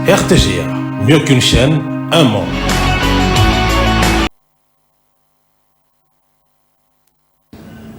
RTGA, mieux qu'une chaîne, un monde.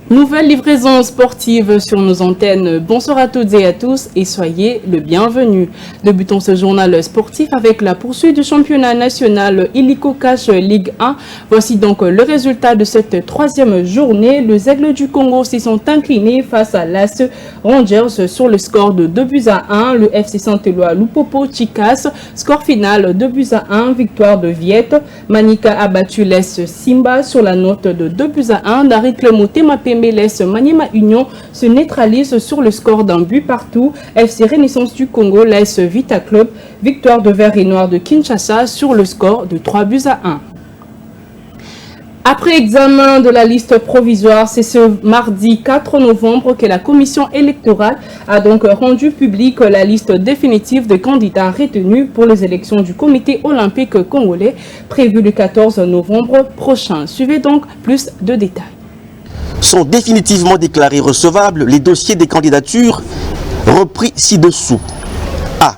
Nouvelle livraison sportive sur nos antennes. Bonsoir à toutes et à tous et soyez le bienvenu. Débutons ce journal sportif avec la poursuite du championnat national Illico Cash Ligue 1. Voici donc le résultat de cette troisième journée. Les Aigles du Congo s'y sont inclinés face à l'AS Rangers sur le score de 2-1. Le FC Saint-Éloi Lupopo Chicas, score final 2-1, victoire de Viette. Manika a battu l'AS Simba sur la note de 2-1. Darit Clemoté Mapembe l'AS Maniema Union se neutralise sur le score d'un but partout. FC Renaissance du Congo, l'AS Vita Club, victoire de Vert et Noir de Kinshasa sur le score de 3-1. Après examen de la liste provisoire, c'est ce mardi 4 novembre que la commission électorale a donc rendu publique la liste définitive des candidats retenus pour les élections du comité olympique congolais prévues le 14 novembre prochain. Suivez donc plus de détails. Sont définitivement déclarés recevables les dossiers des candidatures repris ci-dessous. A.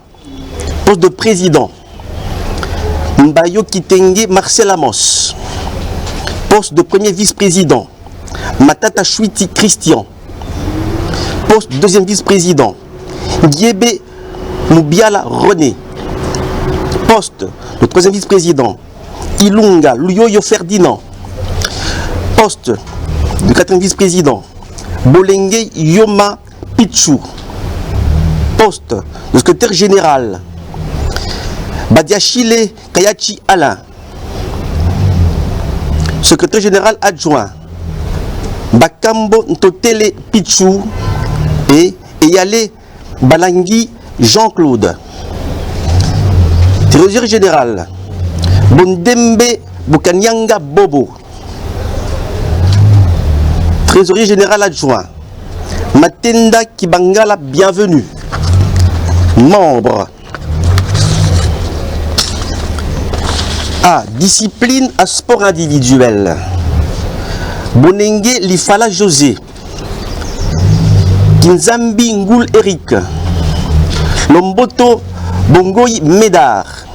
Poste de président, Mbayo Kitenge Marcel Amos. Poste de premier vice-président, Matata Chouiti Christian. Poste de deuxième vice-président, Giebe Moubiala René. Poste de troisième vice-président, Ilunga Luyoyo Ferdinand. Poste de quatrième vice-président, Bolenge Yoma Pichou. Poste de secrétaire général, Badiachile Kayachi Alain. Secrétaire général adjoint, Bakambo Ntotele Pichou et Eyale Balangui Jean-Claude. Trésorier général, Bondembe Bukanyanga Bobo. Trésorier général adjoint, Matenda Kibangala Bienvenue. Membre. A. Discipline à sport individuel, Bonenge Lifala José. Kinzambi Ngoul Eric. Lomboto Bongoy Médard.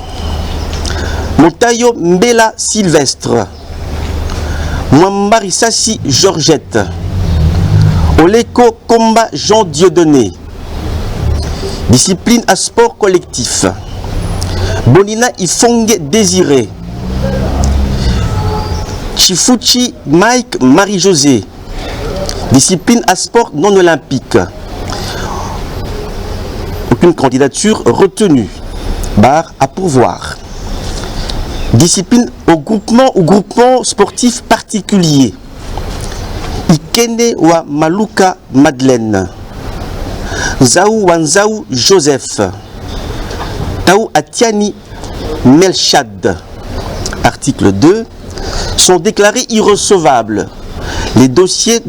Montayo Mbela Sylvestre. Mwambari Sassi Georgette. Oleko Komba Jean Dieudonné. Discipline à sport collectif, Bonina Ifongue Désiré. Chifuchi Mike Marie-José. Discipline à sport non olympique. Aucune candidature retenue. Barre à pourvoir. Discipline au groupement ou groupement sportif particulier. Ikene wa Maluka Madeleine. Zaou Wanzaou Joseph. Taou Atiani Melchad. Article 2. Sont déclarés irrecevables les dossiers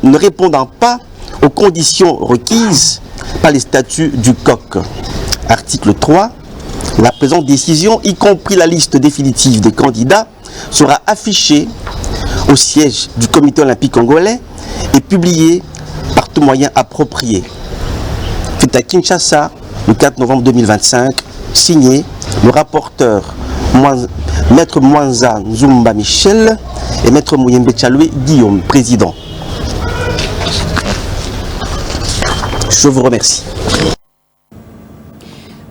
ne répondant pas aux conditions requises par les statuts du COC. Article 3. La présente décision, y compris la liste définitive des candidats, sera affichée au siège du comité olympique congolais et publiée par tout moyen approprié. Fait à Kinshasa le 4 novembre 2025, signé le rapporteur Maître Mwanza Nzumba Michel et Maître Mouyembe Tchaloué Guillaume, président. Je vous remercie.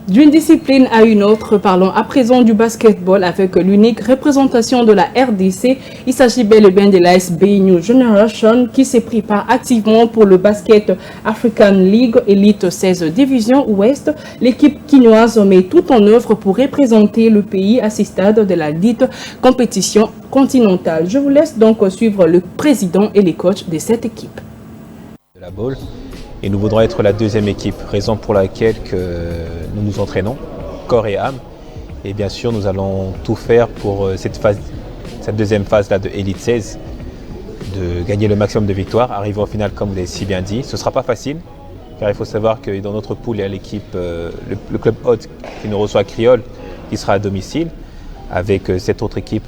D'une discipline à une autre, parlons à présent du basketball avec l'unique représentation de la RDC. Il s'agit bel et bien de l'ASB New Generation qui se prépare activement pour le Basket African League Elite 16 Division Ouest. L'équipe quinoise met tout en œuvre pour représenter le pays à ce stade de la dite compétition continentale. Je vous laisse donc suivre le président et les coachs de cette équipe. De la ball. Et nous voudrons être la deuxième équipe, raison pour laquelle nous nous entraînons, corps et âme. Et bien sûr, nous allons tout faire pour cette deuxième phase-là de Elite 16, de gagner le maximum de victoires, arriver au final comme vous l'avez si bien dit. Ce ne sera pas facile, car il faut savoir que dans notre pool, il y a l'équipe, le club hôte qui nous reçoit Kriol, qui sera à domicile, avec cette autre équipe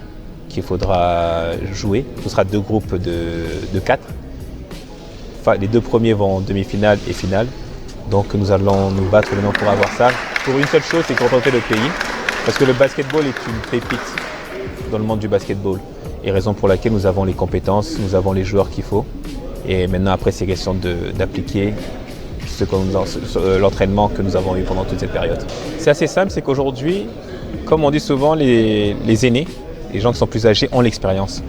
qu'il faudra jouer. Ce sera deux groupes de 4. Les deux premiers vont en demi-finale et finale. Donc nous allons nous battre maintenant pour avoir ça. Pour une seule chose, c'est contenter le pays. Parce que le basketball est une pépite dans le monde du basketball. Et raison pour laquelle nous avons les compétences, nous avons les joueurs qu'il faut. Et maintenant, après, c'est question d'appliquer l'entraînement que nous avons eu pendant toute cette période. C'est assez simple, c'est qu'aujourd'hui, comme on dit souvent, les aînés, les gens qui sont plus âgés, ont l'expérience.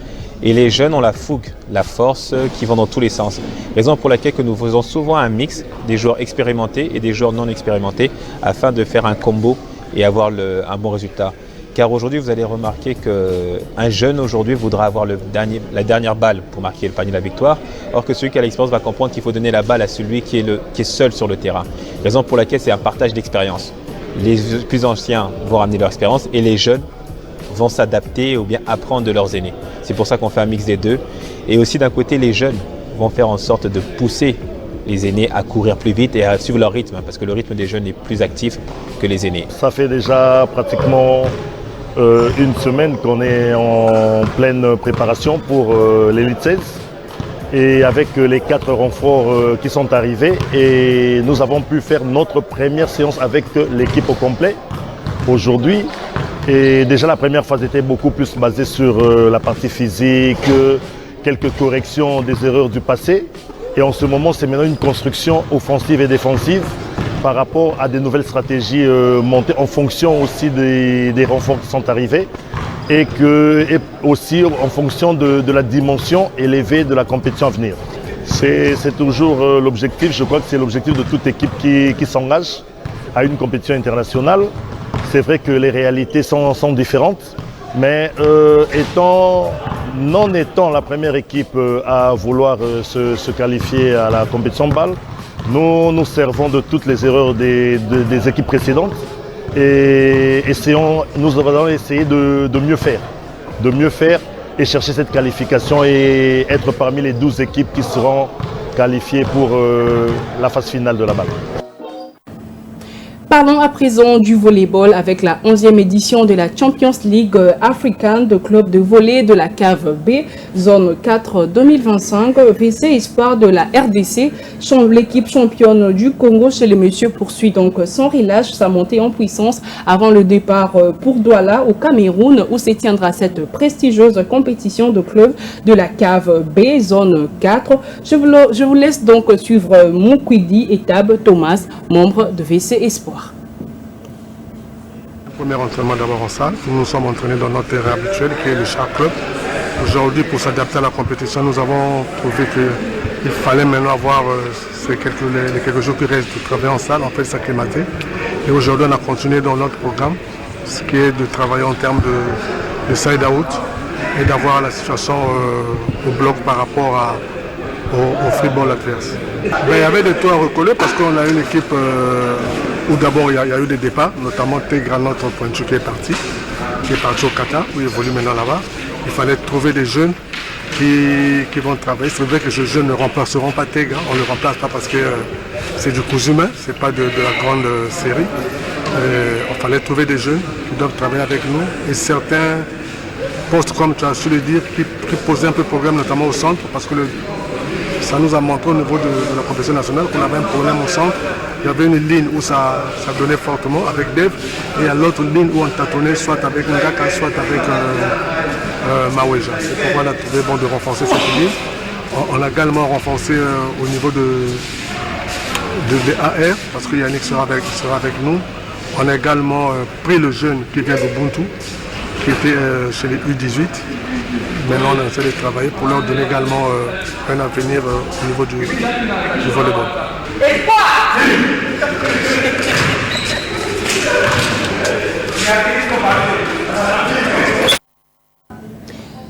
Et les jeunes ont la fougue, la force qui vont dans tous les sens. Raison pour laquelle que nous faisons souvent un mix des joueurs expérimentés et des joueurs non expérimentés afin de faire un combo et avoir un bon résultat. Car aujourd'hui, vous allez remarquer qu'un jeune aujourd'hui voudra avoir la dernière balle pour marquer le panier de la victoire, or que celui qui a l'expérience va comprendre qu'il faut donner la balle à celui qui est seul sur le terrain. Raison pour laquelle c'est un partage d'expérience. Les plus anciens vont ramener leur expérience et les jeunes vont s'adapter ou bien apprendre de leurs aînés. C'est pour ça qu'on fait un mix des deux. Et aussi d'un côté, les jeunes vont faire en sorte de pousser les aînés à courir plus vite et à suivre leur rythme, parce que le rythme des jeunes est plus actif que les aînés. Ça fait déjà pratiquement une semaine qu'on est en pleine préparation pour l'Elite 16 et avec les 4 renforts qui sont arrivés, et nous avons pu faire notre première séance avec l'équipe au complet aujourd'hui. Et déjà la première phase était beaucoup plus basée sur la partie physique, quelques corrections des erreurs du passé. Et en ce moment, c'est maintenant une construction offensive et défensive par rapport à des nouvelles stratégies montées en fonction aussi des renforts qui sont arrivés et aussi en fonction de la dimension élevée de la compétition à venir. C'est toujours l'objectif, je crois que c'est l'objectif de toute équipe qui s'engage à une compétition internationale. C'est vrai que les réalités sont différentes, mais non étant la première équipe à vouloir se qualifier à la compétition balle, nous nous servons de toutes les erreurs des équipes précédentes et nous allons essayer de mieux faire et chercher cette qualification et être parmi les 12 équipes qui seront qualifiées pour la phase finale de la balle. Parlons à présent du volleyball avec la 11e édition de la Champions League africaine de club de volley de la cave B, zone 4 2025. VC Espoir de la RDC, l'équipe championne du Congo chez les messieurs, poursuit donc sans relâche sa montée en puissance avant le départ pour Douala au Cameroun, où se tiendra cette prestigieuse compétition de club de la cave B, zone 4. Je vous laisse donc suivre Moukwidi et Tab Thomas, membre de VC Espoir. Premier entraînement d'abord en salle. Nous nous sommes entraînés dans notre terrain habituel qui est le Char Club. Aujourd'hui, pour s'adapter à la compétition, nous avons trouvé qu'il fallait maintenant avoir les quelques jours qui restent de travailler en salle, en fait s'acclimater. Et aujourd'hui, on a continué dans notre programme, ce qui est de travailler en termes de side out et d'avoir la situation au bloc par rapport au free ball adverse. Il y avait des toits à recoller parce qu'on a une équipe où d'abord il y a eu des départs, notamment Tegra, notre pointu qui est parti au Qatar, où il évolue maintenant là-bas. Il fallait trouver des jeunes qui vont travailler. C'est vrai que ces jeunes ne remplaceront pas Tegra, on ne le remplace pas parce que c'est du cousu humain, ce n'est pas de la grande série. Il fallait trouver des jeunes qui doivent travailler avec nous et certains postes, comme tu as su le dire, qui posaient un peu de problème, notamment au centre, parce que ça nous a montré au niveau de la compétition nationale qu'on avait un problème au centre. Il y avait une ligne où ça donnait fortement avec Dev, et il y a l'autre ligne où on tâtonnait soit avec Ngaka, soit avec Maweja. C'est pourquoi on a trouvé bon de renforcer cette ligne. On a également renforcé au niveau de AR, parce que Yannick sera avec nous. On a également pris le jeune qui vient d'Ubuntu, qui était chez les U18. Maintenant, on essaie de travailler pour leur donner également un avenir au niveau du volleyball.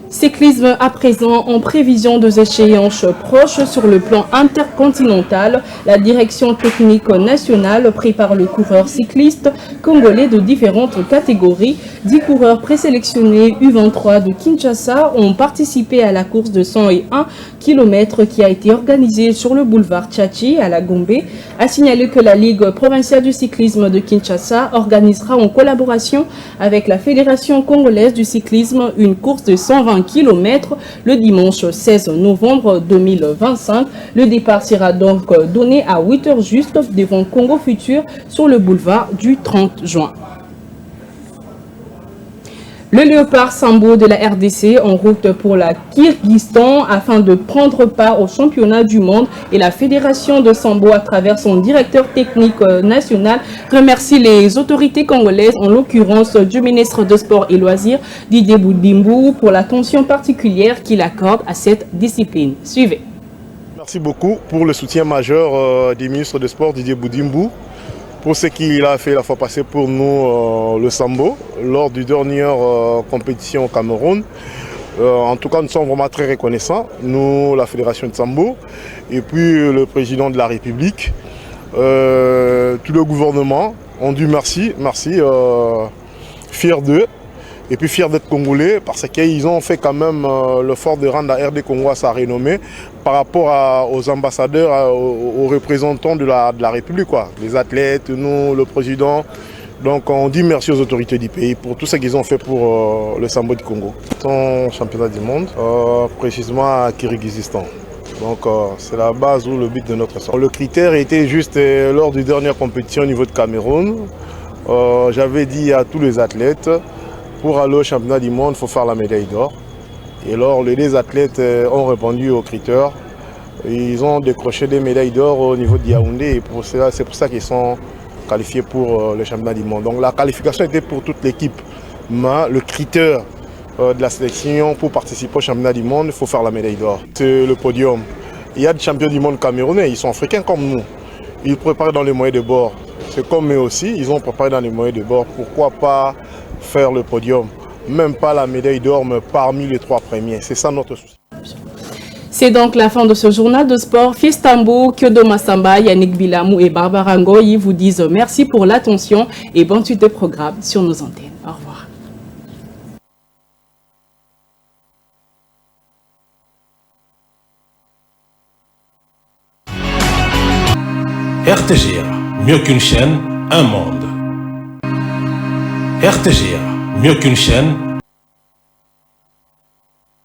Cyclisme à présent, en prévision des échéances proches sur le plan intercontinental, la direction technique nationale prépare le coureur cycliste congolais de différentes catégories. 10 coureurs présélectionnés U23 de Kinshasa ont participé à la course de 101 km qui a été organisée sur le boulevard Tchatchi à la Gombe. A signaler que la Ligue provinciale du cyclisme de Kinshasa organisera en collaboration avec la Fédération congolaise du cyclisme une course de 120 km mètres le dimanche 16 novembre 2025. Le départ sera donc donné à 8 h juste devant Congo Futur sur le boulevard du 30 juin. Le Léopard Sambo de la RDC en route pour la Kyrgyzstan afin de prendre part au championnat du monde, et la fédération de Sambo à travers son directeur technique national remercie les autorités congolaises, en l'occurrence du ministre des Sports et Loisirs Didier Boudimbo, pour l'attention particulière qu'il accorde à cette discipline. Suivez. Merci beaucoup pour le soutien majeur du ministre des Sports Didier Boudimbo, pour ce qu'il a fait la fois passée pour nous, le Sambo, lors du dernière compétition au Cameroun. En tout cas, nous sommes vraiment très reconnaissants, nous, la Fédération de Sambo, et puis le président de la République, tout le gouvernement ont dit merci, fiers d'eux, et puis fiers d'être Congolais, parce qu'ils ont fait quand même l'effort de rendre la RD Congo à sa renommée par rapport aux ambassadeurs, aux représentants de la République, quoi. Les athlètes, nous, le président. Donc on dit merci aux autorités du pays pour tout ce qu'ils ont fait pour le Sambo du Congo. Son championnat du monde, précisément à Kyrgyzstan. Donc c'est la base ou le but de notre sport. Le critère était juste lors du dernière compétition au niveau de Cameroun. J'avais dit à tous les athlètes, pour aller au championnat du monde, il faut faire la médaille d'or. Et alors les deux athlètes ont répondu aux critères. Ils ont décroché des médailles d'or au niveau de Yaoundé, et c'est pour ça qu'ils sont qualifiés pour le championnat du monde. Donc la qualification était pour toute l'équipe. Mais le critère de la sélection pour participer au championnat du monde, il faut faire la médaille d'or. C'est le podium. Il y a des champions du monde camerounais, ils sont africains comme nous. Ils préparent dans les moyens de bord. C'est comme eux aussi, ils ont préparé dans les moyens de bord. Pourquoi pas faire le podium? Même pas la médaille d'or, mais parmi les 3 premiers. C'est ça notre souci. C'est donc la fin de ce journal de sport. Fils Tambo, Kyodo Massamba, Yannick Bilamou et Barbara Ngoyi vous disent merci pour l'attention et bonne suite de programme sur nos antennes. Au revoir. RTGA, mieux qu'une chaîne, un monde. RTGA, mieux qu'une chaîne,